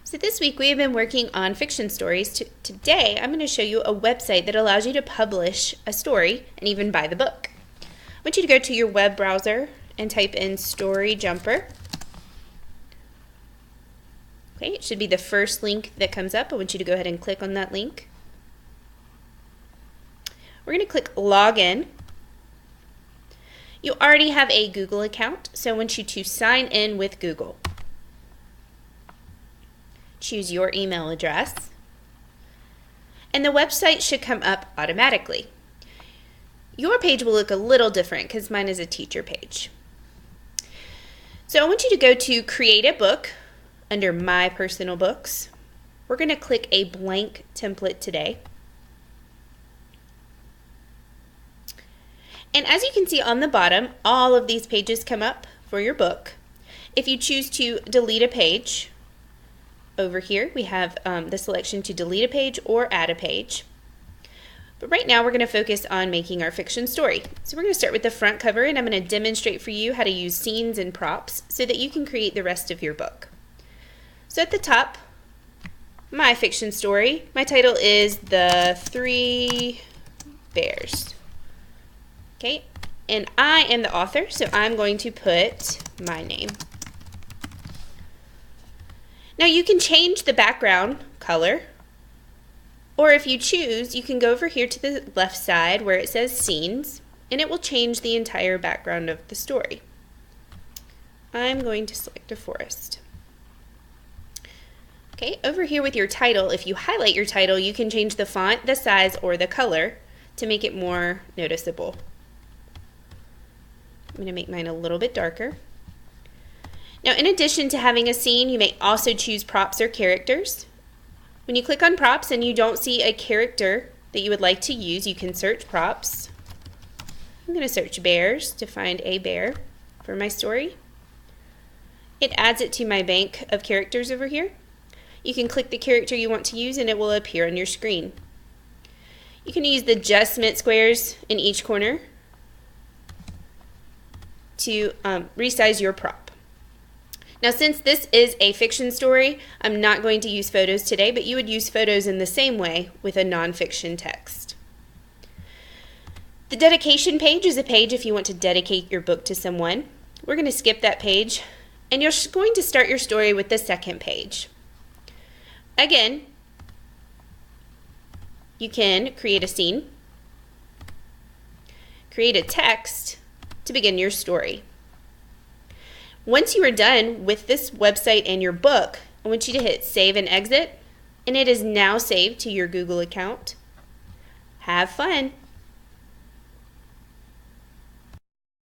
So this week we have been working on fiction stories. Today I'm going to show you a website that allows you to publish a story and even buy the book. I want you to go to your web browser and type in Story Jumper. Okay, it should be the first link that comes up. I want you to go ahead and click on that link. We're going to click Login. You already have a Google account, so I want you to sign in with Google. Choose your email address, and the website should come up automatically. Your page will look a little different because mine is a teacher page. So I want you to go to Create a Book under My Personal Books. We're going to click a blank template today. And as you can see on the bottom, all of these pages come up for your book. If you choose to delete a page, over here we have the selection to delete a page or add a page. But right now we're going to focus on making our fiction story. So we're going to start with the front cover, and I'm going to demonstrate for you how to use scenes and props so that you can create the rest of your book. So at the top, my fiction story, my title is The Three Bears. Okay, and I am the author, so I'm going to put my name. Now you can change the background color, or if you choose, you can go over here to the left side where it says Scenes, and it will change the entire background of the story. I'm going to select a forest. Okay, over here with your title, if you highlight your title, you can change the font, the size, or the color to make it more noticeable. I'm going to make mine a little bit darker. Now, in addition to having a scene, you may also choose props or characters. When you click on props and you don't see a character that you would like to use, you can search props. I'm going to search bears to find a bear for my story. It adds it to my bank of characters over here. You can click the character you want to use and it will appear on your screen. You can use the adjustment squares in each corner to resize your prop. Now, since this is a fiction story, I'm not going to use photos today, but you would use photos in the same way with a nonfiction text. The dedication page is a page if you want to dedicate your book to someone. We're going to skip that page, and you're going to start your story with the second page. Again, you can create a scene, create a text to begin your story. Once you are done with this website and your book, I want you to hit Save and Exit, and it is now saved to your Google account. Have fun!